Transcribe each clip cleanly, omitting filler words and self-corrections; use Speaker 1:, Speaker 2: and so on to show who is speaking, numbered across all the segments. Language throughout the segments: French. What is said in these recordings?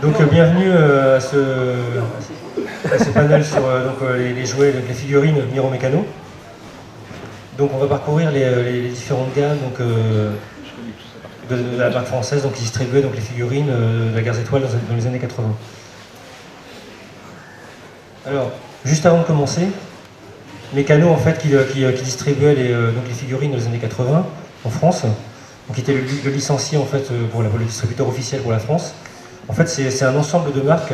Speaker 1: Donc bienvenue à ce panel sur les jouets, donc les figurines Miro Mécano. Donc on va parcourir les différentes gammes de la marque française qui distribuait les figurines de la Guerre des Étoiles dans les années 80. Alors, juste avant de commencer, Mécano en fait qui distribuait les figurines dans les années 80 en France, donc qui était le licencié en fait pour le distributeur officiel pour la France. En fait, c'est un ensemble de marques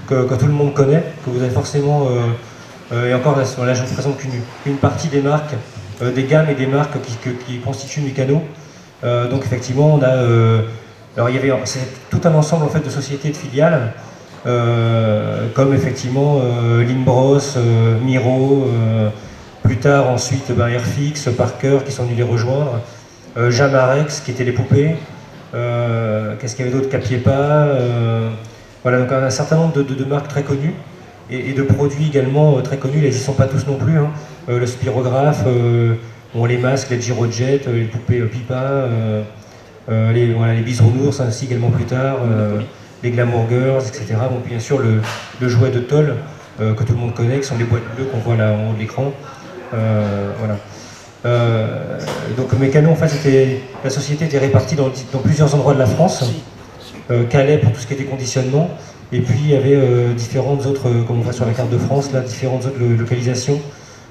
Speaker 1: que tout le monde connaît, que vous avez forcément. Et encore, là, je ne vous présente qu'une partie des marques, des gammes et des marques qui constituent Mécano. Donc, effectivement, on a. Alors, c'est tout un ensemble en fait, de sociétés et de filiales, comme effectivement Limbros, Miro, plus tard, ensuite, Airfix, Parker qui sont venus les rejoindre, Jamarex qui étaient les poupées. Qu'est-ce qu'il y avait d'autre? Capiepa, voilà, donc un certain nombre de marques très connues et de produits également très connus. Ils n'y sont pas tous non plus, hein. Le spirographe, les masques, les Girojet, les poupées Pipa, les bisounours ainsi également plus tard, les Glamour Girls, etc. Bon, bien sûr le jouet de Toll que tout le monde connaît, qui sont les boîtes bleues qu'on voit là en haut de l'écran. Voilà. Donc Mécano, en fait, la société était répartie dans plusieurs endroits de la France. Calais pour tout ce qui était conditionnement, et puis il y avait différentes autres, comme on voit sur la carte de France, là, différentes autres localisations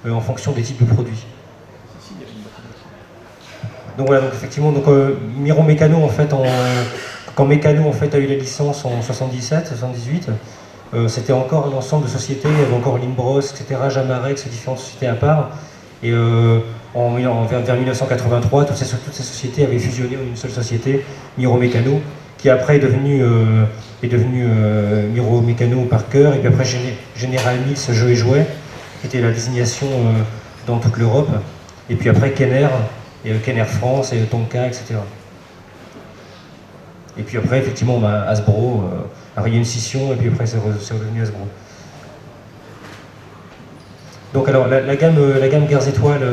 Speaker 1: en fonction des types de produits. Donc voilà, donc effectivement, Miro Mécano, en fait, quand Mécano en fait, a eu la licence en 77, 78, c'était encore un ensemble de sociétés, il y avait encore Limbros, etc., Jamarex, différentes sociétés à part. Et vers 1983, toutes ces sociétés avaient fusionné en une seule société, Miro Mécano, qui après est devenu Miro Mécano Parker, et puis après General Mills Jeux et Jouets, qui était la désignation dans toute l'Europe, et puis après Kenner, et Kenner France, et Tonka, etc. Et puis après, effectivement, Hasbro, alors il y a une scission, et puis après c'est redevenu Hasbro. Donc alors la gamme Guerres Étoiles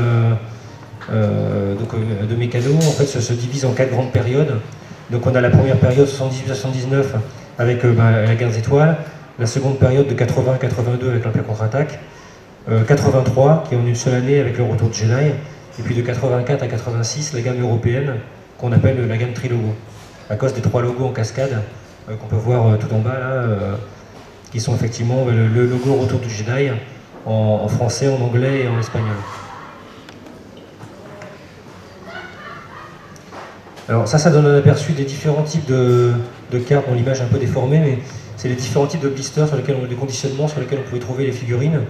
Speaker 1: de Mécano en fait se divise en 4 grandes périodes. Donc on a la première période 78-79 avec la Guerres Étoiles, la seconde période de 80-82 avec l'Empire contre-attaque, 83 qui est en une seule année avec le retour de Jedi, et puis de 84 à 86 la gamme européenne qu'on appelle la gamme Trilogo, à cause des 3 logos en cascade qu'on peut voir tout en bas là, qui sont effectivement le logo retour du Jedi en français, en anglais et en espagnol. Alors ça donne un aperçu des différents types de cartes, dont l'image est un peu déformée, mais c'est les différents types de blisters sur lesquels des conditionnements sur lesquels on pouvait trouver les figurines.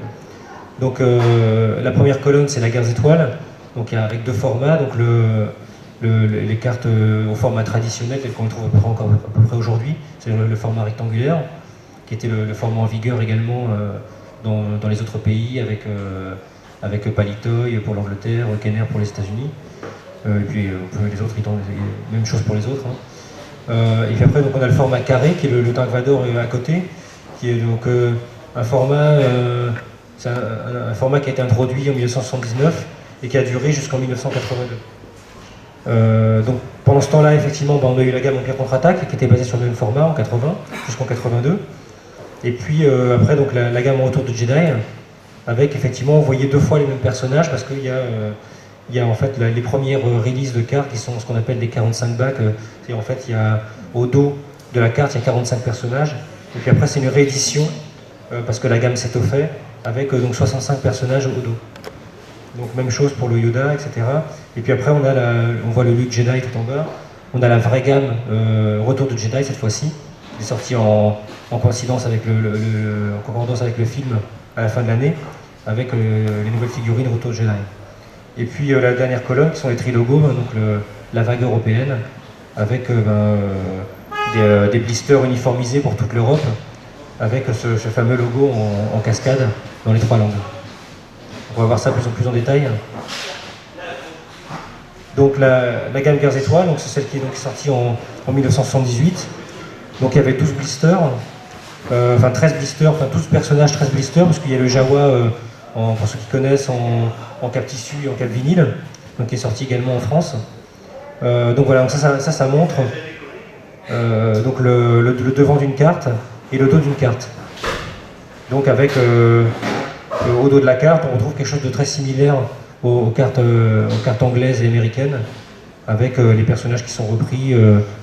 Speaker 1: Donc la première colonne c'est la Guerres Étoiles, donc avec 2 formats, donc les cartes au format traditionnel telles qu'on les trouve à peu près aujourd'hui, c'est le format rectangulaire, qui était le format en vigueur également dans les autres pays, avec Palitoy pour l'Angleterre, Kenner pour les États-Unis, et puis les autres, même chose pour les autres. Hein. Et puis après, donc, on a le format carré, qui est le Dark Vador à côté, qui est donc un format qui a été introduit en 1979 et qui a duré jusqu'en 1982. Donc pendant ce temps-là, effectivement, on a eu la gamme Empire contre-attaque, qui était basée sur le même format en 80 jusqu'en 82. Et puis après, donc, la gamme Retour de Jedi, avec effectivement, on voyait 2 fois les mêmes personnages, parce qu'il y a en fait les premières releases de cartes qui sont ce qu'on appelle des 45 bacs. Et en fait, il y a au dos de la carte, il y a 45 personnages. Et puis après, c'est une réédition, parce que la gamme s'étoffait, avec donc 65 personnages au dos. Donc même chose pour le Yoda, etc. Et puis après, on voit le Luke Jedi tout en bas. On a la vraie gamme Retour de Jedi cette fois-ci, qui est sortie en coïncidence avec en concordance avec le film à la fin de l'année, avec les nouvelles figurines Retour de Jedi. Et puis la dernière colonne, qui sont les trilogos, donc la vague européenne, avec des blisters uniformisés pour toute l'Europe, avec ce fameux logo en cascade dans les 3 langues. On va voir ça plus en plus en détail. Donc la gamme Guerres Étoiles, c'est celle qui est donc sortie en 1978. Donc il y avait 12 blisters, 13 blisters, 12 personnages, 13 blisters, parce qu'il y a le Jawa, pour ceux qui connaissent, en cap tissu et en cap vinyle, donc qui est sorti également en France. Donc voilà, donc ça montre donc le devant d'une carte et le dos d'une carte. Donc avec au dos de la carte, on retrouve quelque chose de très similaire aux cartes anglaises et américaines, avec les personnages qui sont repris,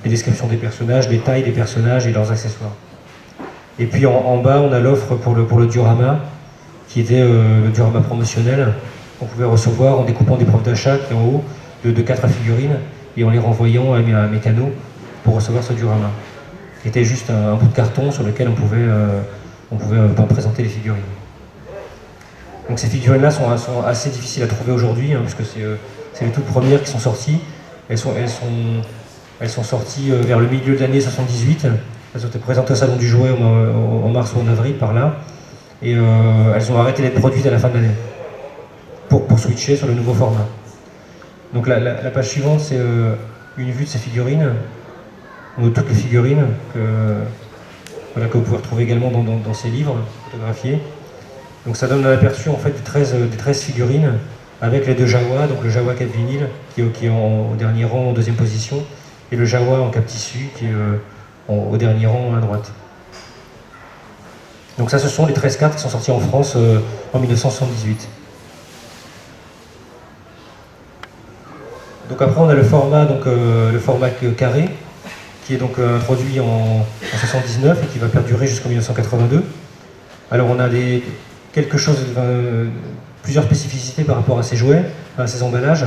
Speaker 1: les descriptions des personnages, les tailles des personnages et leurs accessoires. Et puis en bas, on a l'offre pour le diorama, qui était le diorama promotionnel, qu'on pouvait recevoir en découpant des preuves d'achat qui en haut, de 4 figurines, et en les renvoyant à Mécano pour recevoir ce diorama. Qui était juste un bout de carton sur lequel on pouvait présenter les figurines. Donc ces figurines-là sont assez difficiles à trouver aujourd'hui, hein, puisque c'est les toutes premières qui sont sorties. Elles sont sorties vers le milieu de l'année 78. Elles ont été présentées au Salon du Jouet en mars ou en avril, par là. Et elles ont arrêté d'être produites à la fin de l'année, pour switcher sur le nouveau format. Donc la page suivante, c'est une vue de ces figurines, de toutes les figurines que vous pouvez retrouver également dans ces livres photographiés. Donc ça donne un aperçu en fait des 13 figurines, avec les deux Jawa, donc le Jawa cap vinyle qui est au dernier rang en deuxième position, et le Jawa en cap tissu qui est au dernier rang à droite. Donc ça, ce sont les 13 cartes qui sont sorties en France en 1978. Donc après on a le format carré, qui est donc introduit en 79 et qui va perdurer jusqu'en 1982. Alors on a plusieurs spécificités par rapport à ces jouets, à ces emballages.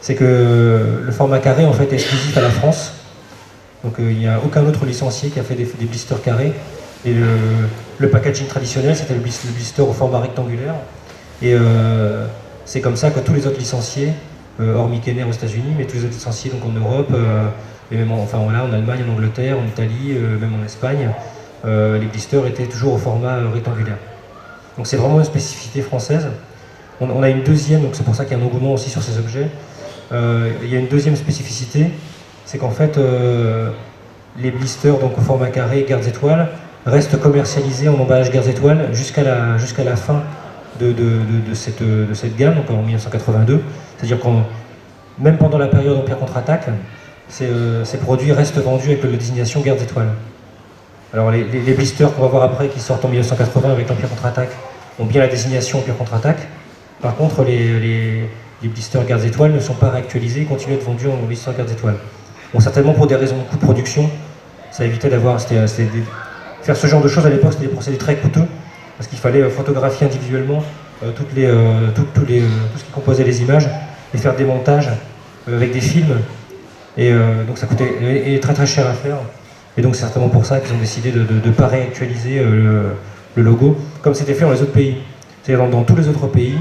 Speaker 1: C'est que le format carré en fait est exclusif à la France. Donc il n'y a aucun autre licencié qui a fait des blisters carrés. Et le packaging traditionnel, c'était le blister au format rectangulaire. Et c'est comme ça que tous les autres licenciés, hormis Kenner aux États-Unis, mais tous les autres licenciés donc en Europe, et même en Allemagne, en Angleterre, en Italie, même en Espagne, les blisters étaient toujours au format rectangulaire. Donc c'est vraiment une spécificité française. On a une deuxième, donc c'est pour ça qu'il y a un engouement aussi sur ces objets. Il y a une deuxième spécificité, c'est qu'en fait les blisters donc au format carré gardes étoiles restent commercialisés en emballage gardes étoiles jusqu'à la fin de cette gamme, donc en 1982. C'est-à-dire que même pendant la période Empire contre-attaque, ces produits restent vendus avec la désignation gardes étoiles. Alors les blisters qu'on va voir après, qui sortent en 1980 avec l'Empire contre-attaque, ont bien la désignation Empire contre-attaque. Par contre, les blisters gardes étoiles ne sont pas réactualisés et continuent à être vendus en blisters gardes étoiles. Bon, certainement pour des raisons de coût de production, ça évitait d'avoir... Faire ce genre de choses à l'époque, c'était des procédés très coûteux, parce qu'il fallait photographier individuellement tout ce qui composait les images, et faire des montages avec des films, et donc ça coûtait très très cher à faire. Et donc c'est certainement pour ça qu'ils ont décidé de ne pas réactualiser le logo, comme c'était fait dans les autres pays. C'est-à-dire dans tous les autres pays,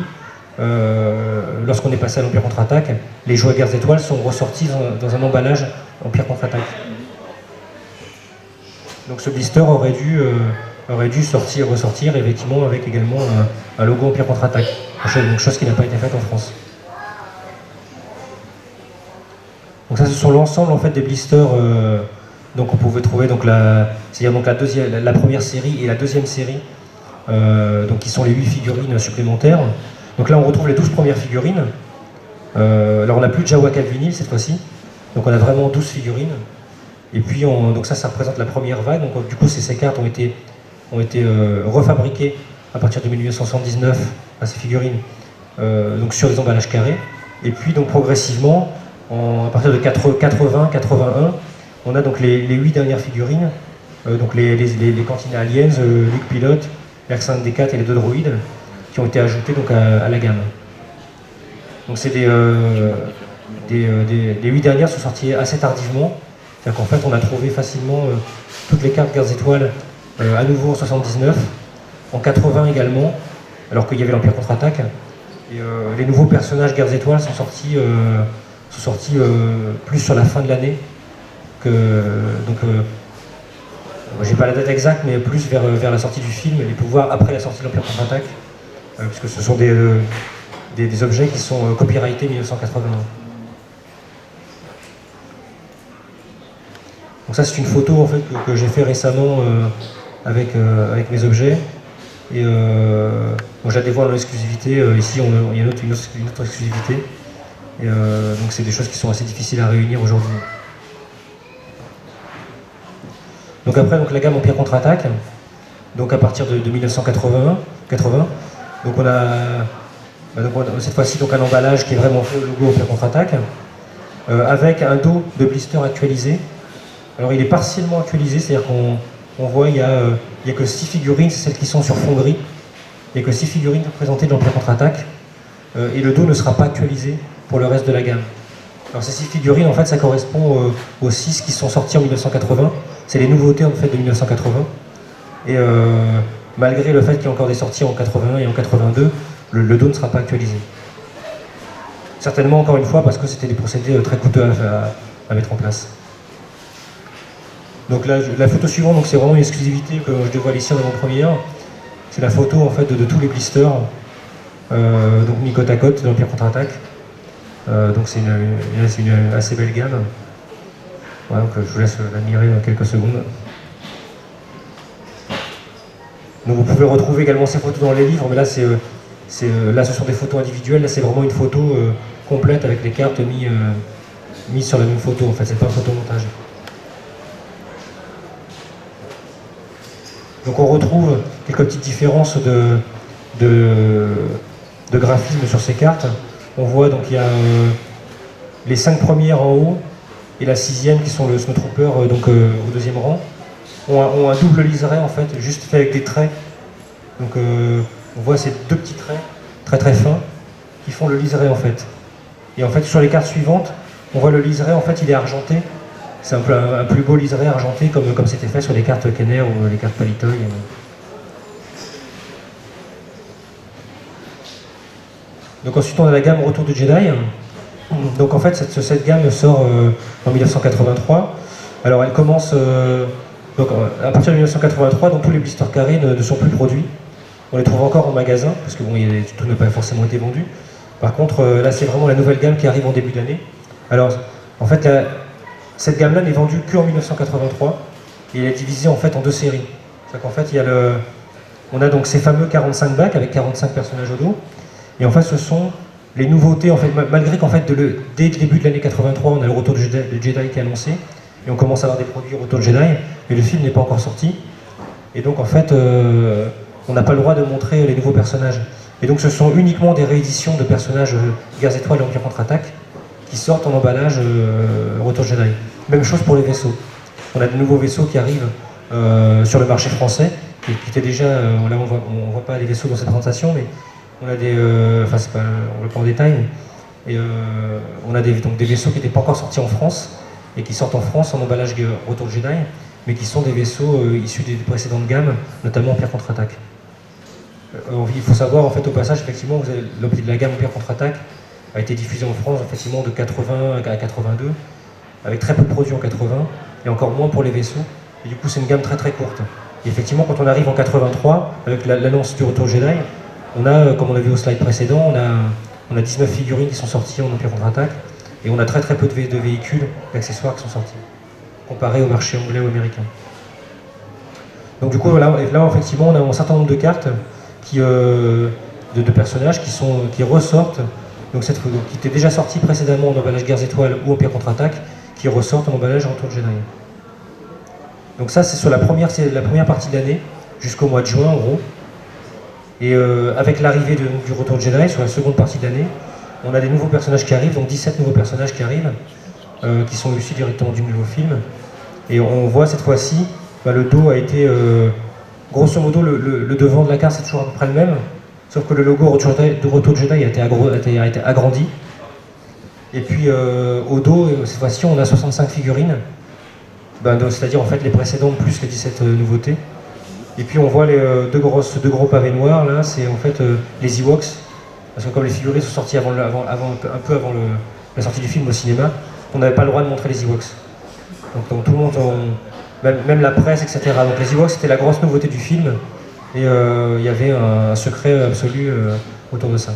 Speaker 1: lorsqu'on est passé à l'Empire contre-attaque, les jouets gardes étoiles sont ressortis dans un emballage Empire contre-attaque. Donc ce blister aurait dû ressortir effectivement avec également un logo Empire contre-attaque, chose qui n'a pas été faite en France. Donc ça, ce sont l'ensemble en fait des blisters. Donc on pouvait trouver la première série et la deuxième série, donc qui sont les 8 figurines supplémentaires. Donc là on retrouve les 12 premières figurines. Alors on n'a plus de Jawa cap vinyle cette fois-ci, donc on a vraiment 12 figurines. Et puis donc ça représente la première vague. Donc du coup ces cartes ont été refabriquées à partir de 1979 à ces figurines, donc sur des emballages carrés. Et puis donc progressivement, à partir de 80-81, on a donc les 8 dernières figurines, donc les Cantina Aliens, Luke Pilote, l'Ax-5 D4 et les 2 droïdes, qui ont été ajoutés donc à la gamme. Donc c'est les 8 dernières sont sorties assez tardivement. C'est-à-dire qu'en fait on a trouvé facilement toutes les cartes gardes étoiles à nouveau en 79, en 80 également, alors qu'il y avait l'Empire contre-attaque. Et les nouveaux personnages gardes étoiles sont sortis plus sur la fin de l'année. J'ai pas la date exacte, mais plus vers la sortie du film, et les pouvoirs après la sortie de l'Empire contre-attaque, puisque ce sont des objets qui sont copyrightés 1981. Donc ça c'est une photo en fait que j'ai fait récemment avec mes objets. Et je la dévoile en exclusivité. Ici il y a une autre exclusivité. Et donc c'est des choses qui sont assez difficiles à réunir aujourd'hui. Donc après, donc, la gamme Empire contre-attaque, donc à partir de 1980, donc on a, cette fois-ci donc un emballage qui est vraiment fait au logo Empire contre-attaque, avec un dos de blister actualisé. Alors il est partiellement actualisé, c'est-à-dire qu'on voit il y a que 6 figurines, c'est celles qui sont sur fond gris. Il n'y a que 6 figurines représentées de l'Empire contre-attaque, et le dos ne sera pas actualisé pour le reste de la gamme. Alors ces 6 figurines, en fait, ça correspond aux 6 qui sont sortis en 1980. C'est les nouveautés en fait de 1980. Et malgré le fait qu'il y a encore des sorties en 81 et en 82, le dos ne sera pas actualisé. Certainement, encore une fois, parce que c'était des procédés très coûteux à mettre en place. Donc la photo suivante, c'est vraiment une exclusivité que je dévoile ici en avant-première. C'est la photo en fait de tous les blisters, donc mis côte à côte de l'Empire contre-attaque. Donc c'est une assez belle gamme. Voilà, donc je vous laisse l'admirer dans quelques secondes. Donc vous pouvez retrouver également ces photos dans les livres, mais là, là ce sont des photos individuelles, là c'est vraiment une photo complète avec les cartes mises sur la même photo, en fait, c'est pas un photomontage. Donc on retrouve quelques petites différences de graphisme sur ces cartes. On voit donc il y a les 5 premières en haut et la 6e qui sont le Snowtrooper donc au 2e rang. Ont un double liseré en fait, juste fait avec des traits. Donc on voit ces 2 petits traits, très fins, qui font le liseré en fait. Et en fait sur les cartes suivantes, on voit le liseré en fait il est argenté. C'est un plus beau liseré argenté comme c'était fait sur les cartes Kenner ou les cartes Palitoy. Donc ensuite on a la gamme Retour de Jedi. Donc en fait cette gamme sort en 1983. Alors elle commence donc à partir de 1983, donc tous les blisters carrés ne sont plus produits. On les trouve encore en magasin parce que bon, tout n'a pas forcément été vendu. Par contre là c'est vraiment la nouvelle gamme qui arrive en début d'année. Alors en fait cette gamme là n'est vendue qu'en 1983 et elle est divisée en fait en 2 séries. C'est-à-dire qu'en fait on a donc ces fameux 45 bacs avec 45 personnages au dos. Et en fait, ce sont les nouveautés, en fait, malgré qu'en fait, dès le début de l'année 83, on a le Retour de Jedi qui est annoncé, et on commence à avoir des produits Retour de Jedi, mais le film n'est pas encore sorti. Et donc, en fait, on n'a pas le droit de montrer les nouveaux personnages. Et donc, ce sont uniquement des rééditions de personnages Guerres étoiles et Empire contre-attaque qui sortent en emballage Retour de Jedi. Même chose pour les vaisseaux. On a de nouveaux vaisseaux qui arrivent sur le marché français, qui étaient déjà, là, on voit pas les vaisseaux dans cette présentation, mais on a on ne va pas en détail, et on a donc des vaisseaux qui n'étaient pas encore sortis en France, et qui sortent en France en emballage Retour de Jedi, mais qui sont des vaisseaux issus des précédentes gammes, notamment Empire contre-attaque. Il faut savoir, en fait, au passage, effectivement, la gamme Empire contre-attaque a été diffusée en France, effectivement, de 80 à 82, avec très peu de produits en 80, et encore moins pour les vaisseaux, et du coup, c'est une gamme très courte. Et effectivement, quand on arrive en 83, avec l'annonce du Retour de Jedi, on a, comme on a vu au slide précédent, on a 19 figurines qui sont sorties en Empire contre-attaque, et on a très peu de véhicules, d'accessoires qui sont sortis, comparé au marché anglais ou américain. Donc du coup, là effectivement, on a un certain nombre de cartes de personnages qui ressortent, donc qui étaient déjà sortis précédemment en emballage Guerres étoiles ou Empire contre-attaque, qui ressortent en emballage Retour de Jedi. Donc ça, c'est sur la première partie de l'année, jusqu'au mois de juin en gros. Et avec l'arrivée du Retour de Jedi, sur la seconde partie de l'année, on a des nouveaux personnages qui arrivent, donc 17 nouveaux personnages qui arrivent, qui sont issus directement du nouveau film. Et on voit cette fois-ci, le dos a été, grosso modo, le devant de la carte c'est toujours à peu près le même, sauf que le logo de Retour de Jedi a été agrandi. Et puis au dos, cette fois-ci, on a 65 figurines, c'est-à-dire en fait les précédentes plus les 17 nouveautés. Et puis on voit les deux gros pavés noirs, là, c'est en fait les Ewoks, parce que comme les figurines sont sorties un peu avant la sortie du film au cinéma, on n'avait pas le droit de montrer les Ewoks. Donc tout le monde, même la presse, etc. Donc les Ewoks c'était la grosse nouveauté du film, et il y avait un secret absolu autour de ça.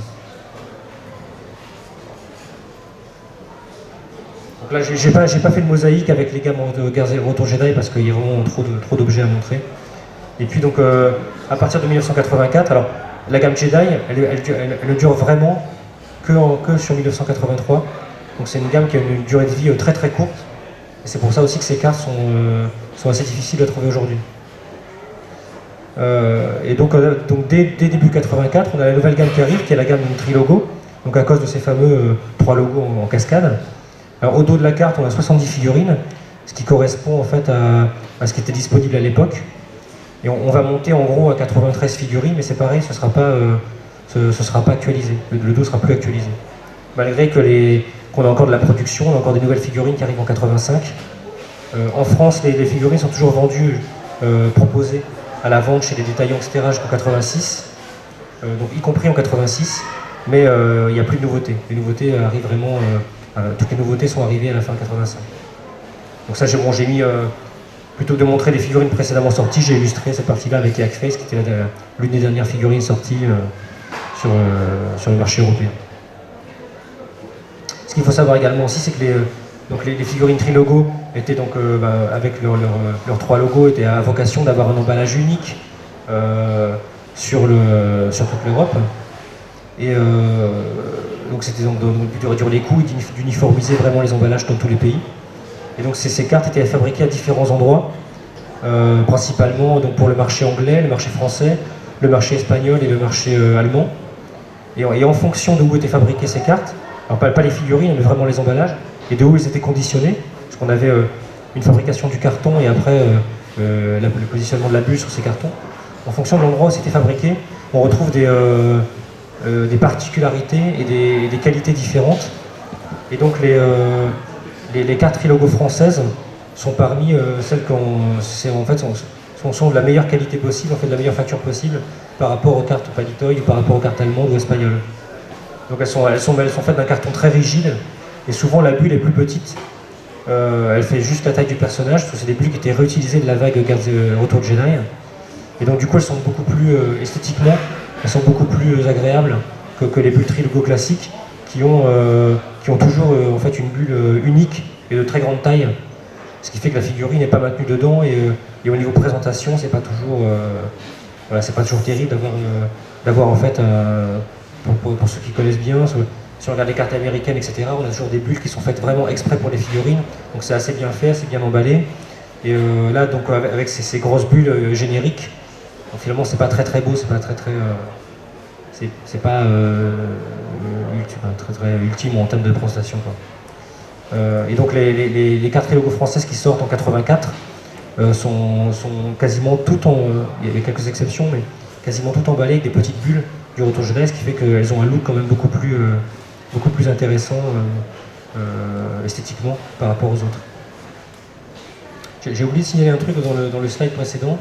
Speaker 1: Donc là j'ai pas fait de mosaïque avec les gammes de Guerres et Retour Jedi parce qu'il y a vraiment trop d'objets à montrer. Et puis donc à partir de 1984, alors la gamme Jedi, elle ne dure vraiment que sur 1983. Donc c'est une gamme qui a une durée de vie très courte. Et c'est pour ça aussi que ces cartes sont assez difficiles à trouver aujourd'hui. Et donc dès début 84, on a la nouvelle gamme qui arrive, qui est la gamme Trilogo, donc à cause de ces fameux 3 logos en cascade. Alors au dos de la carte, on a 70 figurines, ce qui correspond en fait à ce qui était disponible à l'époque. Et on va monter en gros à 93 figurines, mais c'est pareil, ce sera pas actualisé, le dos sera plus actualisé. Malgré qu'on a encore de la production, on a encore des nouvelles figurines qui arrivent en 85. En France, les figurines sont toujours vendues, proposées à la vente chez les détaillants, etc. jusqu'en 86, donc y compris en 86, mais il n'y a plus de nouveautés. Les nouveautés arrivent vraiment, toutes les nouveautés sont arrivées à la fin de 85. Donc ça, j'ai mis, plutôt que de montrer les figurines précédemment sorties, j'ai illustré cette partie-là avec les Hackface, qui était l'une des dernières figurines sorties sur le marché européen. Ce qu'il faut savoir également aussi, c'est que les figurines Trilogo étaient donc, avec leurs 3 logos, étaient à vocation d'avoir un emballage unique sur toute l'Europe. Et donc c'était donc dans le but de réduire les coûts et d'uniformiser vraiment les emballages dans tous les pays. Et donc ces cartes étaient fabriquées à différents endroits, principalement donc pour le marché anglais, le marché français, le marché espagnol et le marché allemand. Et en fonction de où étaient fabriquées ces cartes, alors pas les figurines, mais vraiment les emballages, et de où ils étaient conditionnés, parce qu'on avait une fabrication du carton et après le positionnement de la bulle sur ces cartons. En fonction de l'endroit où c'était fabriqué, on retrouve des particularités et des qualités différentes. Et donc les cartes Trilogo françaises sont parmi celles sont de la meilleure qualité possible, en fait de la meilleure facture possible par rapport aux cartes Palitoy ou par rapport aux cartes allemandes ou espagnoles. Donc elles sont faites d'un carton très rigide et souvent la bulle est plus petite. Elle fait juste la taille du personnage, parce que c'est des bulles qui étaient réutilisées de la vague Retour de Jedi. Et donc du coup elles sont beaucoup plus esthétiquement, elles sont beaucoup plus agréables que les bulles Trilogo classiques qui ont toujours en fait une bulle unique et de très grande taille. Ce qui fait que la figurine n'est pas maintenue dedans et au niveau présentation c'est pas toujours terrible d'avoir en fait pour ceux qui connaissent bien, si on regarde les cartes américaines, etc., on a toujours des bulles qui sont faites vraiment exprès pour les figurines, donc c'est assez bien fait, assez bien emballé. Et là, donc avec ces grosses bulles génériques, donc, finalement c'est pas très très beau, c'est pas très ultime en termes de présentation, quoi. Et donc les cartes Trilogo françaises qui sortent en 84 sont quasiment toutes, il y a quelques exceptions, mais quasiment toutes emballées avec des petites bulles du Retour jeunesse, qui fait qu'elles ont un look quand même beaucoup plus intéressant esthétiquement par rapport aux autres. J'ai oublié de signaler un truc dans le slide précédent.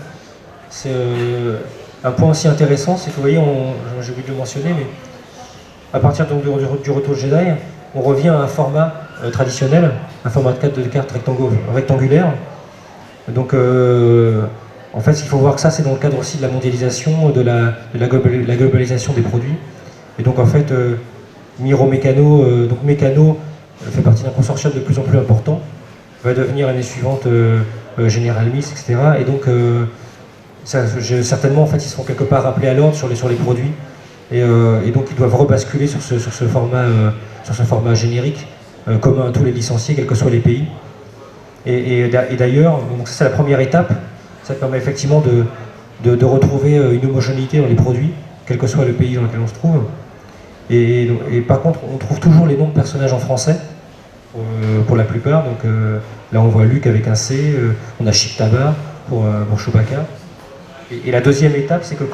Speaker 1: C'est un point aussi intéressant, c'est que vous voyez, j'ai oublié de le mentionner, mais à partir donc, du Retour Jedi, on revient à un format traditionnel, un format de carte rectangulaire. Donc en fait, il faut voir que ça, c'est dans le cadre aussi de la mondialisation, de la globalisation des produits. Et donc en fait, Miro Mécano, donc Mécano fait partie d'un consortium de plus en plus important, va devenir l'année suivante General Mills, etc. Et donc certainement en fait, ils se font quelque part rappeler à l'ordre sur les produits. Et donc ils doivent rebasculer sur ce format générique commun à tous les licenciés, quels que soient les pays. Et d'ailleurs, donc ça c'est la première étape. Ça permet effectivement de retrouver une homogénéité dans les produits, quel que soit le pays dans lequel on se trouve. Et par contre, on trouve toujours les noms de personnages en français, pour la plupart. Donc là, on voit Luke avec un C, on a Chic Tabar pour Chewbacca. Et la deuxième étape, c'est que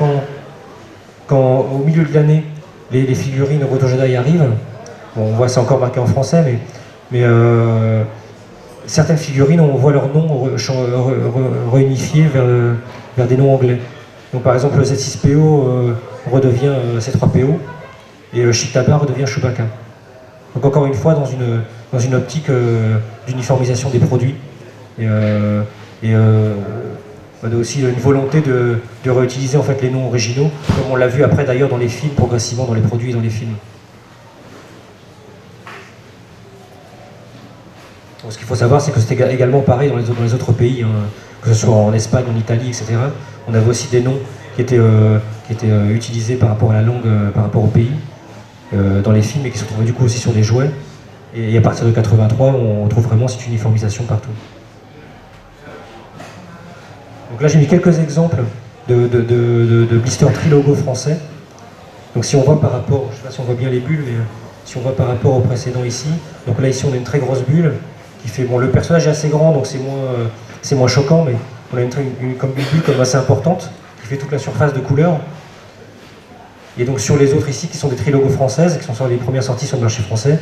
Speaker 1: quand au milieu de l'année, les figurines Retour Jedi arrivent, bon, on voit c'est encore marqué en français, mais certaines figurines, on voit leurs noms réunifiés vers des noms anglais. Donc par exemple, le Z6PO redevient C3PO et Chic Tabar redevient Chewbacca. Donc encore une fois, dans une optique d'uniformisation des produits on a aussi une volonté de réutiliser en fait les noms originaux, comme on l'a vu après d'ailleurs dans les films, progressivement dans les produits et dans les films. Donc, ce qu'il faut savoir, c'est que c'était également pareil dans les autres pays, hein, que ce soit en Espagne, en Italie, etc. On avait aussi des noms qui étaient utilisés par rapport à la langue, par rapport au pays, dans les films, et qui se retrouvaient du coup aussi sur les jouets. Et à partir de 83, on trouve vraiment cette uniformisation partout. Donc là, j'ai mis quelques exemples de blisters trilogo français. Donc si on voit par rapport, je ne sais pas si on voit bien les bulles, mais si on voit par rapport au précédent ici, donc là ici on a une très grosse bulle qui fait, bon le personnage est assez grand donc c'est moins choquant, mais on a une bulle comme assez importante qui fait toute la surface de couleur. Et donc sur les autres ici qui sont des trilogos françaises, qui sont sur les premières sorties sur le marché français,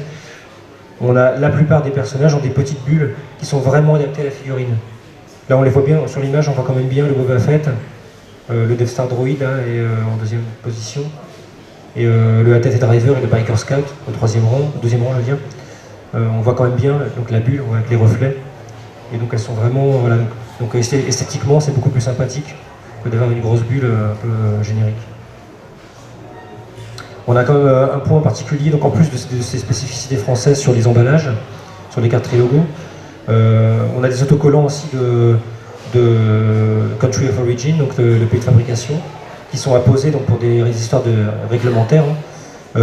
Speaker 1: on a la plupart des personnages ont des petites bulles qui sont vraiment adaptées à la figurine. Là on les voit bien, sur l'image on voit quand même bien le Boba Fett, le Death Star Droid là, est en deuxième position. Et le ATT Driver et le Biker Scout au deuxième rang je veux dire. On voit quand même bien donc la bulle avec les reflets. Et donc elles sont vraiment, voilà, donc esthétiquement c'est beaucoup plus sympathique que d'avoir une grosse bulle un peu générique. On a quand même un point particulier, donc en plus de ces spécificités françaises sur les emballages, sur les cartes Trilogo, on a des autocollants aussi de Country of Origin, donc le pays de fabrication, qui sont apposés donc, pour des histoires réglementaires,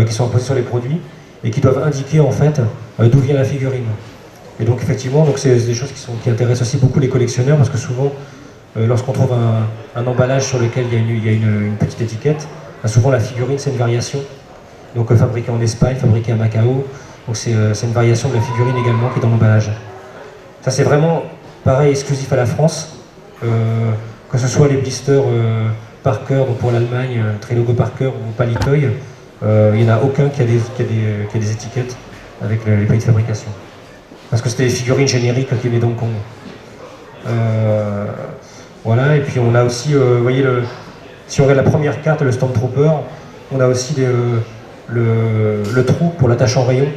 Speaker 1: qui sont apposés sur les produits et qui doivent indiquer en fait d'où vient la figurine. Et donc effectivement, c'est des choses qui intéressent aussi beaucoup les collectionneurs parce que souvent, lorsqu'on trouve un emballage sur lequel il y a une petite étiquette, souvent la figurine c'est une variation, donc fabriquée en Espagne, fabriquée à Macao, donc c'est une variation de la figurine également qui est dans l'emballage. Ça c'est vraiment pareil, exclusif à la France, que ce soit les blisters Parker, donc pour l'Allemagne, Trilogo Parker ou Palitoy, il n'y en a aucun qui a des étiquettes avec les pays de fabrication. Parce que c'était des figurines génériques qui venaient d'Hong Kong. Voilà, et puis on a aussi, vous voyez, si on regarde la première carte, le Stormtrooper, on a aussi le trou pour l'attache en rayon,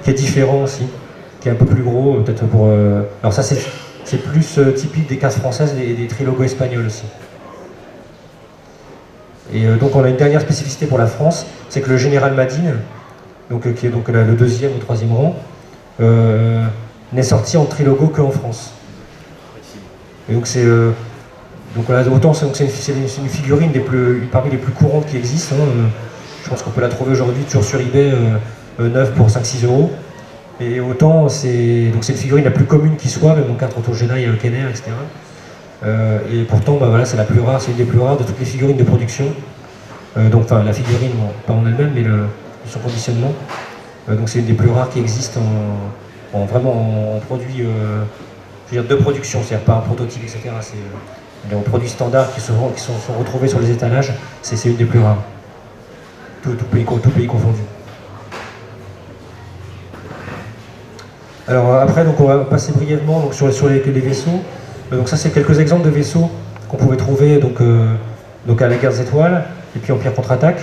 Speaker 1: qui est différent aussi, qui est un peu plus gros, peut-être pour... Alors ça c'est plus typique des cartes françaises et des trilogos espagnols aussi. Et donc on a une dernière spécificité pour la France, c'est que le général Madine, donc, qui est donc le deuxième ou troisième rang, n'est sorti en trilogo qu'en France. Et donc c'est donc voilà, autant c'est une figurine parmi les plus courantes qui existent. Je pense qu'on peut la trouver aujourd'hui toujours sur eBay neuve pour 5-6 €. Et autant c'est une figurine la plus commune qui soit, même en carte Auto Jedi, Kenner, etc. Et pourtant voilà, c'est la plus rare, c'est une des plus rares de toutes les figurines de production. Donc enfin la figurine, bon, pas en elle-même, mais son conditionnement. Donc c'est une des plus rares qui existent vraiment en produit, je veux dire de production, c'est-à-dire pas un prototype, etc. C'est en produits standards qui sont retrouvés sur les étalages, c'est une des plus rares. Tout pays confondu. Alors après, donc, on va passer brièvement donc, sur les vaisseaux. Donc ça c'est quelques exemples de vaisseaux qu'on pouvait trouver donc à la guerre des étoiles et puis Empire contre-attaque.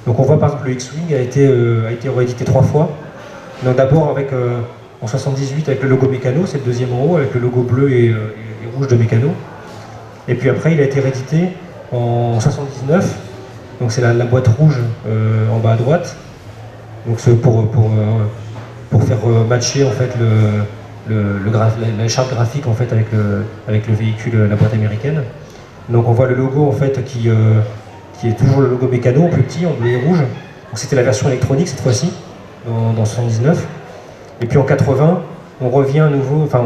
Speaker 1: Donc on voit par exemple le X-Wing a été réédité 3 fois. Donc d'abord en 78 avec le logo Mécano, c'est le deuxième en haut, avec le logo bleu et rouge de Mécano. Et puis après il a été réédité en 79, donc c'est la boîte rouge en bas à droite. Donc c'est pour faire matcher en fait la charte graphique en fait avec le véhicule, la boîte américaine. Donc on voit le logo en fait qui est toujours le logo Mécano en plus petit, en bleu et rouge. Donc c'était la version électronique cette fois-ci, dans 79. Et puis en 80, on revient à nouveau, enfin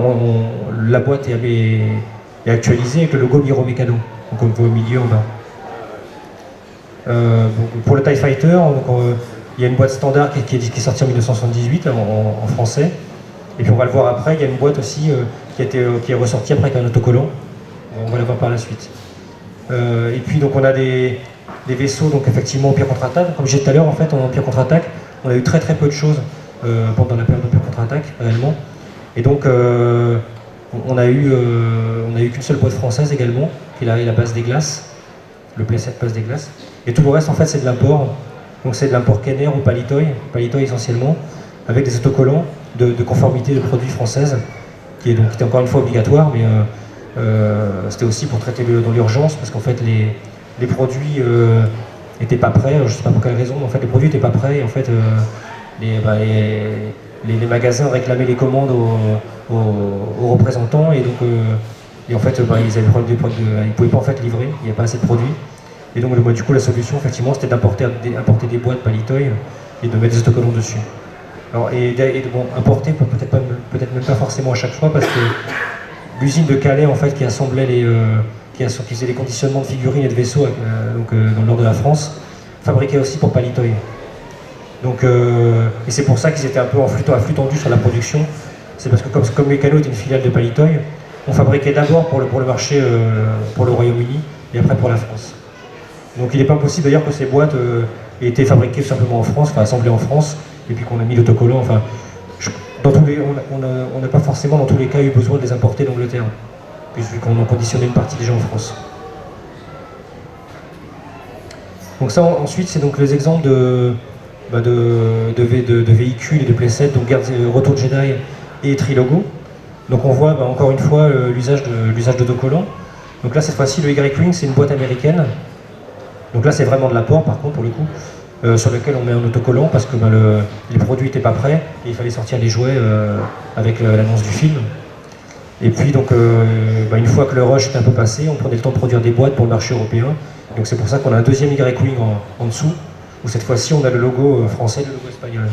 Speaker 1: la boîte est actualisée avec le logo Miro Mécano, donc on le voit au milieu en bas. Pour le TIE Fighter, il y a une boîte standard qui est sortie en 1978 en français. Et puis on va le voir après, il y a une boîte aussi qui est ressortie après avec un autocollant. On va la voir par la suite. Et puis donc on a des vaisseaux, donc effectivement Empire contre-attaque. Comme je disais tout à l'heure, en fait, en Empire contre-attaque, on a eu très peu de choses pendant la période d'Empire contre-attaque, réellement. Et donc on a eu qu'une seule boîte française également, qui est la base des glaces, le playset base des glaces. Et tout le reste en fait c'est de l'import. Donc c'est de l'import Kenner ou Palitoy essentiellement, avec des autocollants de conformité de produits françaises, qui était encore une fois obligatoire, mais c'était aussi pour traiter dans l'urgence, parce qu'en fait les produits n'étaient pas prêts, je ne sais pas pour quelle raison, mais en fait les produits n'étaient pas prêts, et en fait les magasins réclamaient les commandes aux représentants, et donc en fait ils avaient ils ne pouvaient pas en fait livrer, il n'y avait pas assez de produits. Et donc du coup la solution effectivement c'était d'importer des boîtes Palitoy et de mettre des autocollants dessus. Alors, bon, importé peut-être même pas forcément à chaque fois, parce que l'usine de Calais, en fait, qui assemblait qui faisait les conditionnements de figurines et de vaisseaux dans le nord de la France, fabriquait aussi pour Palitoy. Donc, et c'est pour ça qu'ils étaient un peu à flux tendu sur la production. C'est parce que comme Mécano était une filiale de Palitoy, on fabriquait d'abord pour le marché, pour le Royaume-Uni, et après pour la France. Donc il n'est pas possible d'ailleurs que ces boîtes aient été fabriquées simplement en France, enfin assemblées en France, et puis qu'on a mis l'autocollant. Enfin, on n'a pas forcément dans tous les cas eu besoin de les importer d'Angleterre, puisqu'on en conditionnait une partie déjà en France. Donc ça ensuite c'est donc les exemples de véhicules et de playsets, donc Retour de Jedi et Trilogo. Donc on voit encore une fois l'usage d'autocollants. Donc là cette fois-ci le Y-Wing c'est une boîte américaine. Donc là c'est vraiment de l'apport par contre pour le coup, sur lequel on met un autocollant parce que les produits n'étaient pas prêts et il fallait sortir les jouets avec l'annonce du film. Et puis donc une fois que le rush était un peu passé, on prenait le temps de produire des boîtes pour le marché européen. Donc c'est pour ça qu'on a un deuxième Y-Wing en dessous, où cette fois-ci on a le logo français et le logo espagnol.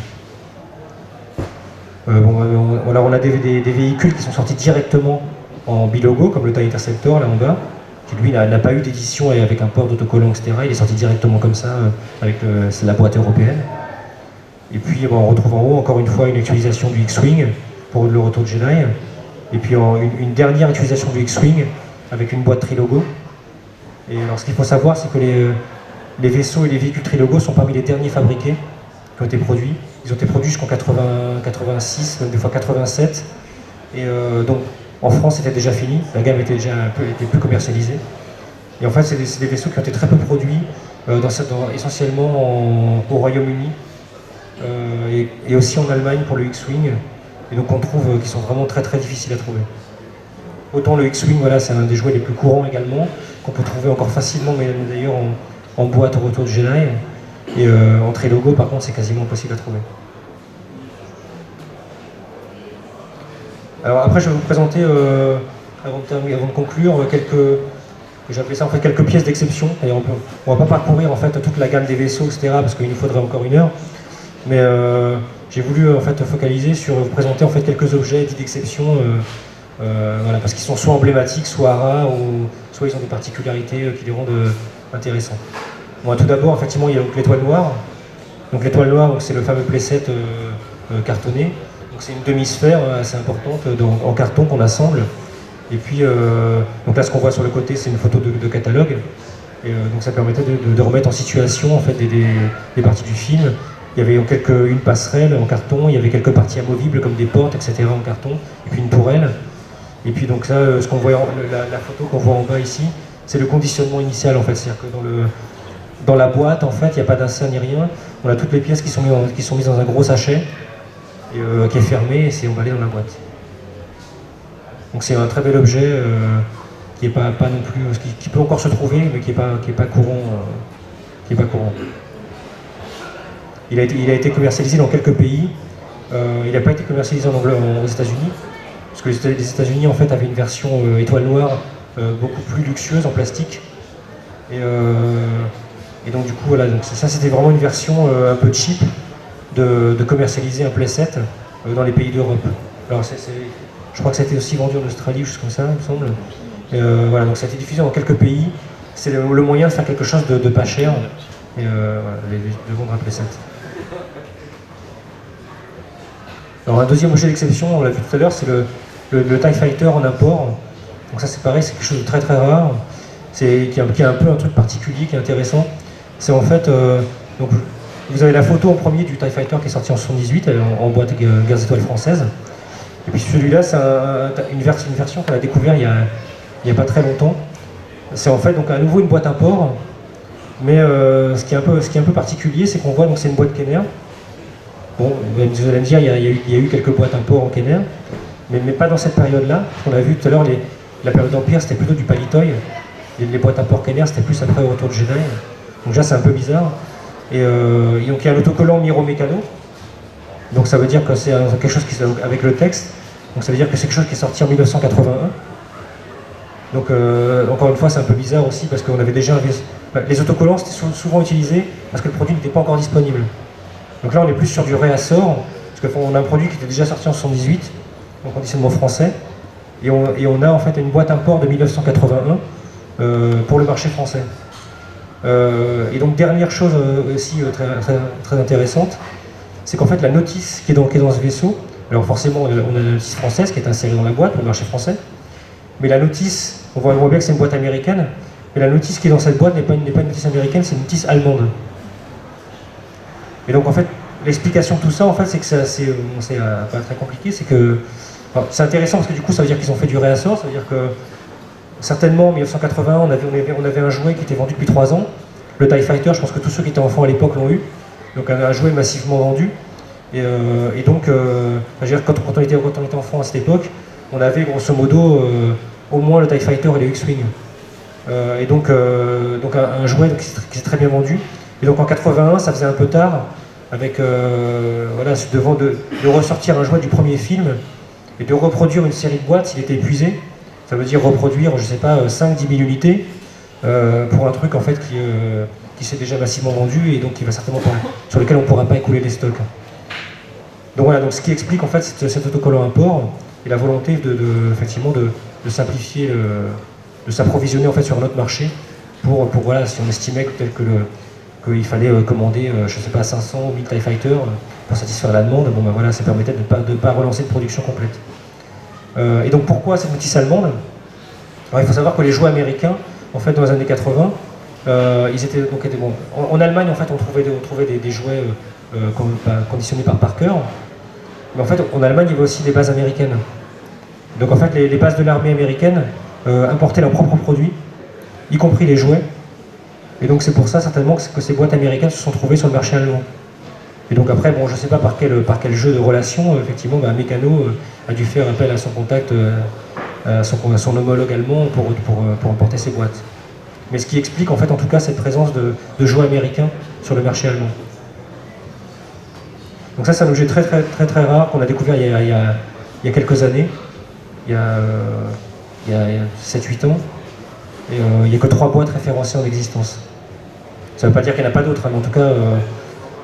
Speaker 1: Alors on a des véhicules qui sont sortis directement en bilogo, comme le TIE Interceptor là en bas, qui lui n'a pas eu d'édition et avec un port d'autocollant, etc. Il est sorti directement comme ça, avec la boîte européenne. Et puis on retrouve en haut encore une fois une utilisation du X-Wing pour le Retour de Jedi. Et puis une dernière utilisation du X-Wing avec une boîte Trilogo. Et alors ce qu'il faut savoir, c'est que les vaisseaux et les véhicules Trilogo sont parmi les derniers fabriqués qui ont été produits. Ils ont été produits jusqu'en 86, même des fois 87. Et donc en France c'était déjà fini, la gamme était déjà était plus commercialisée. Et en fait c'est des vaisseaux qui ont été très peu produits, essentiellement au Royaume-Uni et aussi en Allemagne pour le X-Wing. Et donc on trouve qu'ils sont vraiment très très difficiles à trouver. Autant le X-Wing, voilà, c'est un des jouets les plus courants également, qu'on peut trouver encore facilement, mais d'ailleurs en boîte au Retour de Jedi. Et en Trilogo, par contre, c'est quasiment impossible à trouver. Alors après, je vais vous présenter, avant de conclure, j'appelais ça en fait quelques pièces d'exception. On ne va pas parcourir en fait toute la gamme des vaisseaux, etc., parce qu'il nous faudrait encore une heure. Mais j'ai voulu en fait focaliser sur vous présenter en fait quelques objets dits d'exception, voilà, parce qu'ils sont soit emblématiques, soit rares, ou soit ils ont des particularités qui les rendent intéressants. Bon, tout d'abord, effectivement, il y a l'étoile noire. Donc l'étoile noire, c'est le fameux playset cartonné. Donc c'est une demi-sphère assez importante en carton qu'on assemble. Et puis, donc là, ce qu'on voit sur le côté, c'est une photo de catalogue. Et donc ça permettait de remettre en situation en fait des parties du film. Il y avait une passerelle en carton, il y avait quelques parties amovibles comme des portes, etc. en carton, et puis une tourelle. Et puis donc ça, ce qu'on voit, la photo qu'on voit en bas ici, c'est le conditionnement initial en fait. C'est-à-dire que dans la boîte, en fait, il n'y a pas d'insert ni rien. On a toutes les pièces qui sont mises dans un gros sachet, et, qui est fermé, et c'est emballé dans la boîte. Donc c'est un très bel objet qui est pas non plus, qui peut encore se trouver, mais qui est pas courant. Il a été commercialisé dans quelques pays. Il n'a pas été commercialisé aux États-Unis, parce que les États-Unis en fait avaient une version étoile noire beaucoup plus luxueuse en plastique. Et donc du coup voilà, donc ça c'était vraiment une version un peu cheap de commercialiser un playset dans les pays d'Europe. Alors je crois que ça a été aussi vendu en Australie, juste comme ça, il me semble. Voilà, donc ça a été diffusé dans quelques pays. C'est le moyen de faire quelque chose de pas cher et voilà, de vendre un playset. Alors un deuxième objet d'exception, on l'a vu tout à l'heure, c'est le TIE Fighter en import. Donc ça c'est pareil, c'est quelque chose de très très rare, qui a un peu un truc particulier, qui est intéressant. C'est en fait, donc, vous avez la photo en premier du TIE Fighter qui est sorti en 78, en boîte Gaz étoile française. Et puis celui-là, c'est une version qu'on a découvert il y a pas très longtemps. C'est en fait donc à nouveau une boîte import, mais ce qui est un peu particulier, c'est qu'on voit, donc c'est une boîte Kenner. Bon, vous allez me dire, il y a eu quelques boîtes import en Kenner, mais pas dans cette période-là. On a vu tout à l'heure, la période d'Empire, c'était plutôt du Palitoy. Les boîtes import Kenner, c'était plus après au Retour de Jedi. Donc là, c'est un peu bizarre. Et donc il y a un autocollant Miro Mécano. Donc ça veut dire que c'est quelque chose avec le texte. Donc ça veut dire que c'est quelque chose qui est sorti en 1981. Donc encore une fois, c'est un peu bizarre aussi parce qu'on avait déjà les autocollants c'était souvent utilisés parce que le produit n'était pas encore disponible. Donc là, on est plus sur du réassort, parce qu'on a un produit qui était déjà sorti en 78, en conditionnement français, et on a en fait une boîte import de 1981 pour le marché français. Et donc dernière chose aussi très intéressante, c'est qu'en fait la notice qui est dans ce vaisseau, alors forcément on a la notice française qui est insérée dans la boîte pour le marché français, mais la notice, on voit bien que c'est une boîte américaine, mais la notice qui est dans cette boîte n'est pas une notice américaine, c'est une notice allemande. Et donc en fait, l'explication de tout ça, en fait, c'est que c'est pas très compliqué, c'est que c'est intéressant parce que du coup ça veut dire qu'ils ont fait du réassort, ça veut dire que certainement en 1981 on avait un jouet qui était vendu depuis 3 ans, le TIE Fighter, je pense que tous ceux qui étaient enfants à l'époque l'ont eu, donc un jouet massivement vendu, et donc je veux dire, quand on était enfant à cette époque, on avait grosso modo au moins le TIE Fighter et le X-Wing. Et donc un jouet qui s'est très bien vendu, et donc en 81 ça faisait un peu tard, avec voilà, de ressortir un jouet du premier film et de reproduire une série de boîtes s'il était épuisé. Ça veut dire reproduire, je sais pas, 5-10 000 unités pour un truc en fait qui s'est déjà massivement vendu et donc qui va certainement sur lequel on ne pourra pas écouler des stocks. Donc voilà, donc ce qui explique en fait cet autocollant import et la volonté effectivement de simplifier, de s'approvisionner en fait sur un autre marché pour voilà, si on estimait qu'il fallait commander, je sais pas, 500 ou 1000 TIE Fighter pour satisfaire la demande, bon ben voilà, ça permettait de ne pas relancer de production complète. Et donc pourquoi cette notice allemande? Alors, il faut savoir que les jouets américains, en fait, dans les années 80, ils étaient bon. En Allemagne, en fait, on trouvait des jouets conditionnés par Parker, mais en fait, en Allemagne, il y avait aussi des bases américaines. Donc en fait, les bases de l'armée américaine importaient leurs propres produits, y compris les jouets. Et donc c'est pour ça certainement que ces boîtes américaines se sont trouvées sur le marché allemand. Et donc après, bon, je ne sais pas par quel jeu de relation, effectivement, Mécano a dû faire appel à son contact, à son homologue allemand pour importer ces boîtes. Mais ce qui explique en fait en tout cas cette présence de jouets américains sur le marché allemand. Donc ça, c'est un objet très très très très rare qu'on a découvert il y a quelques années, il y a 7-8 ans, et il n'y a que 3 boîtes référencées en existence. Ça ne veut pas dire qu'il n'y en a pas d'autres, hein, mais en tout cas,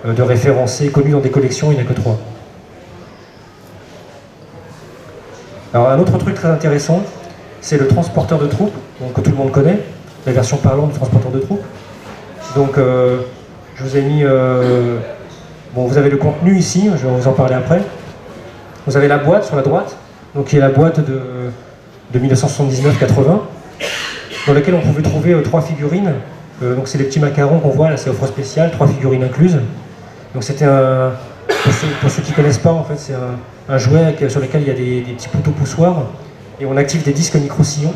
Speaker 1: de référencés connus dans des collections, il n'y en a que 3. Alors un autre truc très intéressant, c'est le transporteur de troupes, donc, que tout le monde connaît, la version parlante du transporteur de troupes. Donc je vous ai mis... bon, vous avez le contenu ici, je vais vous en parler après. Vous avez la boîte sur la droite, donc qui est la boîte de 1979-80, dans laquelle on pouvait trouver 3 figurines. Donc c'est les petits macarons qu'on voit, là c'est offre spéciale, 3 figurines incluses. Donc c'était pour ceux qui ne connaissent pas, en fait, c'est un jouet sur lequel il y a des petits poteaux poussoirs, et on active des disques micro-sillons.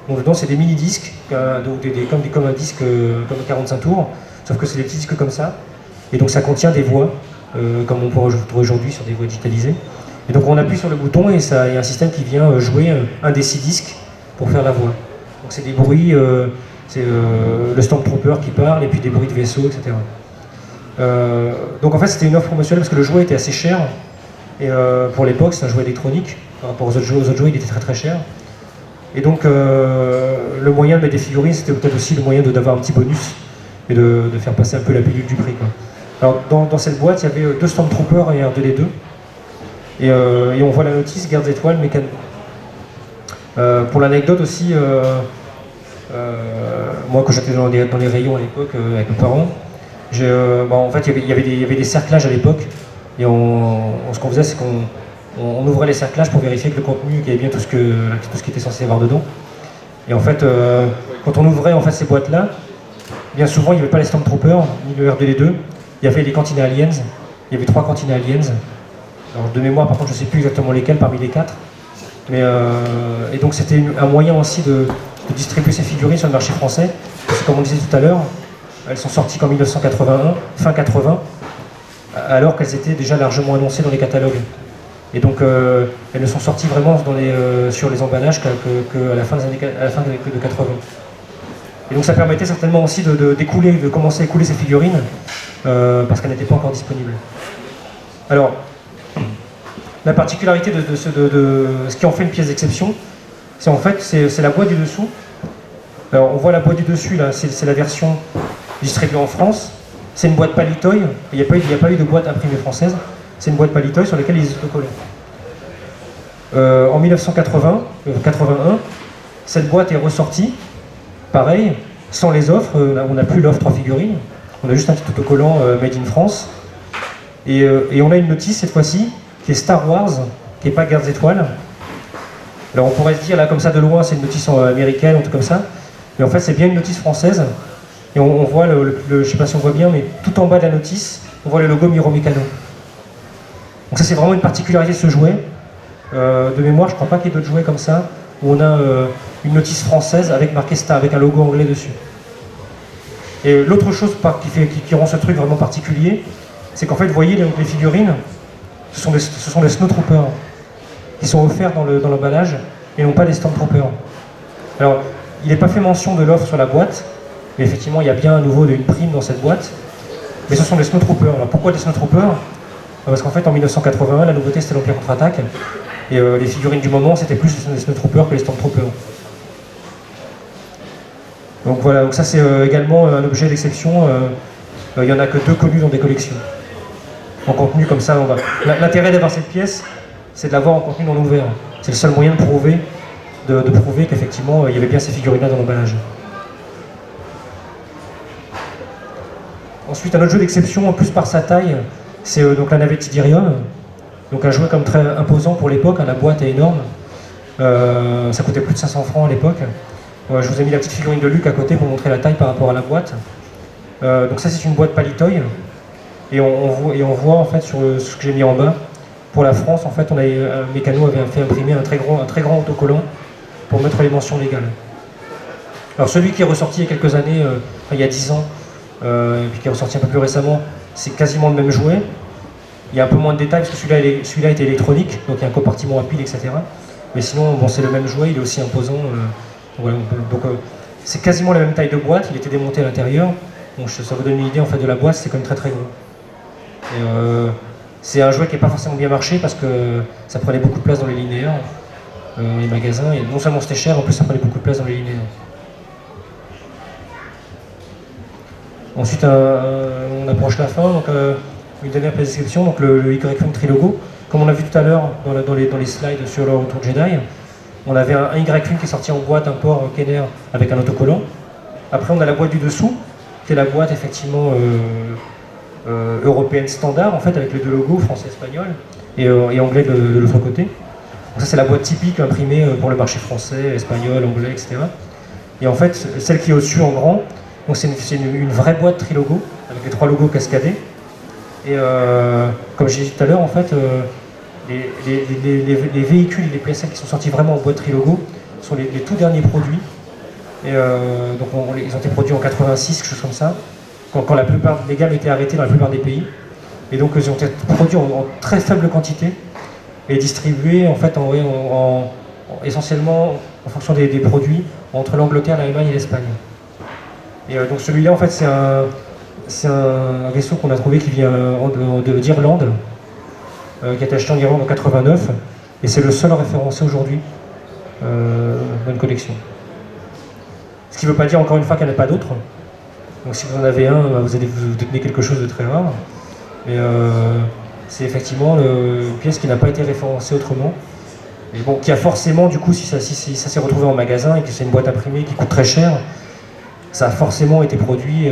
Speaker 1: Donc dedans c'est des mini-disques, comme un disque comme 45 tours, sauf que c'est des petits disques comme ça, et donc ça contient des voix, comme on pourrait trouver aujourd'hui sur des voix digitalisées. Et donc on appuie sur le bouton et il y a un système qui vient jouer un des 6 disques pour faire la voix. Donc c'est des bruits, c'est le Stormtrooper qui parle, et puis des bruits de vaisseau, etc. Donc en fait c'était une offre promotionnelle parce que le jouet était assez cher, et pour l'époque c'est un jouet électronique, par rapport aux autres jouets il était très très cher. Et donc le moyen de mettre des figurines, c'était peut-être aussi le moyen d'avoir un petit bonus et de faire passer un peu la pilule du prix, quoi. Alors dans cette boîte il y avait 2 Stormtroopers et un R2D2, et on voit la notice garde étoile Mécano. Pour l'anecdote aussi, moi quand j'étais dans les rayons à l'époque avec mes parents, en fait il y avait des cerclages à l'époque, et ce qu'on faisait c'est qu'on ouvrait les cerclages pour vérifier que le contenu, qu'il y avait bien tout ce qui était censé y avoir dedans. Et en fait, quand on ouvrait en fait ces boîtes-là, bien souvent il n'y avait pas les Stormtroopers, ni le R2D2, il y avait les Cantina Aliens, il y avait 3 Cantina Aliens. Alors de mémoire par contre je ne sais plus exactement lesquels parmi les 4. Mais, et donc c'était un moyen aussi de distribuer ces figurines sur le marché français, parce que comme on disait tout à l'heure, elles sont sorties qu'en 1981, fin 80, alors qu'elles étaient déjà largement annoncées dans les catalogues. Et donc elles ne sont sorties vraiment sur les emballages qu'à la fin de 80. Et donc ça permettait certainement aussi de commencer à écouler ces figurines, parce qu'elles n'étaient pas encore disponibles. Alors, la particularité de ce qui en fait une pièce d'exception, c'est en fait c'est la boîte du dessous. Alors on voit la boîte du dessus là, c'est la version distribuée en France. C'est une boîte Palitoy, il n'y a pas eu de boîte imprimée française. c'est une boîte Palitoy sur laquelle il y a des autocollants. En 1981, cette boîte est ressortie, pareil, sans les offres, on n'a plus l'offre 3 figurines, on a juste un petit autocollant Made in France, et on a une notice cette fois-ci, qui est Star Wars, qui n'est pas Guerres étoiles. Alors on pourrait se dire, là comme ça de loin, c'est une notice américaine, un truc comme ça, mais en fait c'est bien une notice française, et on voit, je ne sais pas si on voit bien, mais tout en bas de la notice, on voit le logo Miro Mécano. Donc ça c'est vraiment une particularité de ce jouet. De mémoire, je ne crois pas qu'il y ait d'autres jouets comme ça, où on a une notice française avec marqué Star, avec un logo anglais dessus. Et l'autre chose qui rend ce truc vraiment particulier, c'est qu'en fait, vous voyez, les figurines, ce sont des snowtroopers, qui sont offerts dans l'emballage, et non pas des stormtroopers. Alors, il n'est pas fait mention de l'offre sur la boîte, mais effectivement, il y a bien à nouveau une prime dans cette boîte, mais ce sont des snowtroopers. Alors pourquoi des snowtroopers? Parce qu'en fait, en 1981, la nouveauté, c'était l'Empire contre-attaque, et les figurines du moment, c'était plus les snowtroopers que les stormtroopers. Donc voilà, donc ça c'est également un objet d'exception. Il n'y en a que 2 connus dans des collections. En contenu comme ça, l'intérêt d'avoir cette pièce, c'est de l'avoir en contenu non ouvert. C'est le seul moyen de prouver qu'effectivement il y avait bien ces figurines-là dans l'emballage. Ensuite, un autre jeu d'exception, en plus par sa taille, c'est donc la navette Idirium. Donc un jouet comme très imposant pour l'époque, la boîte est énorme. Ça coûtait plus de 500 francs à l'époque. Je vous ai mis la petite figurine de Luc à côté pour montrer la taille par rapport à la boîte. Donc ça c'est une boîte Palitoy. Et on voit en fait sur ce que j'ai mis en bas, pour la France, en fait, Mécano avait fait imprimer un très grand autocollant pour mettre les mentions légales. Alors celui qui est ressorti il y a quelques années, il y a 10 ans, et puis qui est ressorti un peu plus récemment, c'est quasiment le même jouet. Il y a un peu moins de détails parce que celui-là était électronique, donc il y a un compartiment à pile, etc. Mais sinon, bon, c'est le même jouet, il est aussi imposant. Voilà, donc c'est quasiment la même taille de boîte, il était démonté à l'intérieur. Donc ça vous donne une idée en fait de la boîte, c'est quand même très gros. Et c'est un jouet qui n'est pas forcément bien marché parce que ça prenait beaucoup de place dans les linéaires, les magasins, et non seulement c'était cher, en plus ça prenait beaucoup de place dans les linéaires. Ensuite, on approche la fin, donc une dernière description, donc le Y-Wing Trilogo. Comme on l'a vu tout à l'heure dans les slides sur le Retour Jedi, on avait un Y-Wing qui est sorti en boîte, un port Kenner avec un autocollant. Après, on a la boîte du dessous, qui est la boîte effectivement européenne standard, en fait, avec les 2 logos, français-espagnol, et anglais de l'autre côté. Donc ça, c'est la boîte typique imprimée pour le marché français, espagnol, anglais, etc. Et en fait, celle qui est au-dessus en grand, c'est une vraie boîte Trilogo, avec les 3 logos cascadés. Et comme j'ai dit tout à l'heure, en fait, les véhicules et les PSL qui sont sortis vraiment en boîte Trilogo sont les tout derniers produits. Et donc ils ont été produits en 86, quelque chose comme ça, quand la plupart des gammes étaient arrêtées dans la plupart des pays. Et donc ils ont été produits en très faible quantité et distribués en fait essentiellement en fonction des produits entre l'Angleterre, l'Allemagne et l'Espagne. Et donc celui-là en fait c'est un vaisseau qu'on a trouvé qui vient d'Irlande, qui a été acheté en Irlande en 89, et c'est le seul référencé aujourd'hui dans une collection. Ce qui ne veut pas dire encore une fois qu'il n'y en a pas d'autres. Donc si vous en avez un, vous allez vous détenir quelque chose de très rare. Mais c'est effectivement une pièce qui n'a pas été référencée autrement. Et bon, qui a forcément, du coup, si ça s'est retrouvé en magasin et que c'est une boîte imprimée qui coûte très cher, ça a forcément été produit,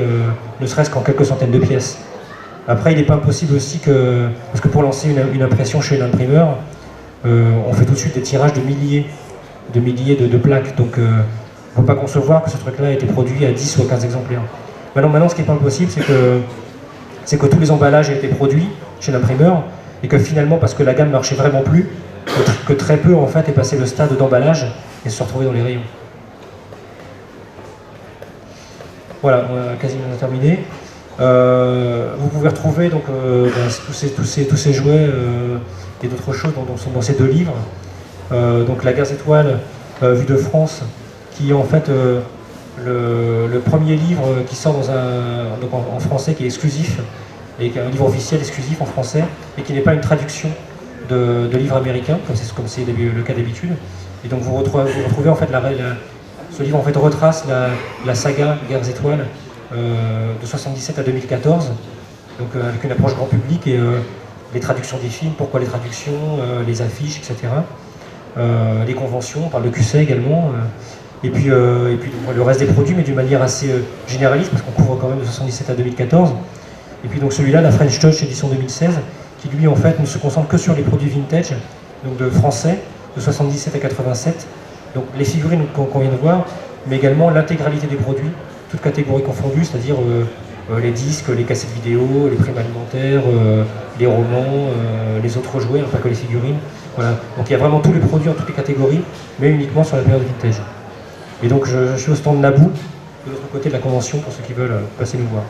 Speaker 1: ne serait-ce qu'en quelques centaines de pièces. Après, il n'est pas impossible aussi que... Parce que pour lancer une impression chez un imprimeur, on fait tout de suite des tirages de milliers de plaques. Donc, il ne faut pas concevoir que ce truc-là a été produit à 10 ou à 15 exemplaires. Maintenant, ce qui n'est pas impossible, c'est que tous les emballages aient été produits chez l'imprimeur, et que finalement, parce que la gamme ne marchait vraiment plus, que très peu, en fait, est passé le stade d'emballage et se sont retrouvés dans les rayons. Voilà, on a quasiment terminé. Vous pouvez retrouver donc, tous ces jouets et d'autres choses dans ces 2 livres. Donc la Guerres étoiles vue de France, qui est en fait le premier livre qui sort en français, qui est exclusif, et qui est un livre officiel exclusif en français, et qui n'est pas une traduction de livres américains, comme c'est le cas d'habitude. Et donc vous retrouvez en fait ce livre en fait retrace la saga Guerres étoiles de 77 à 2014, donc avec une approche grand public, et les traductions des films, pourquoi les traductions, les affiches, etc. Les conventions, on parle de QC également. Et puis le reste des produits, mais d'une manière assez généraliste, parce qu'on couvre quand même de 77 à 2014. Et puis donc celui-là, la French Touch édition 2016, qui lui en fait ne se concentre que sur les produits vintage, donc de français, de 77 à 87. Donc les figurines qu'on vient de voir, mais également l'intégralité des produits, toutes catégories confondues, c'est-à-dire les disques, les cassettes vidéo, les primes alimentaires, les romans, les autres jouets, pas que les figurines. Voilà. Donc il y a vraiment tous les produits en toutes les catégories, mais uniquement sur la période vintage. Et donc je suis au stand Naboo, de l'autre côté de la convention, pour ceux qui veulent passer nous voir.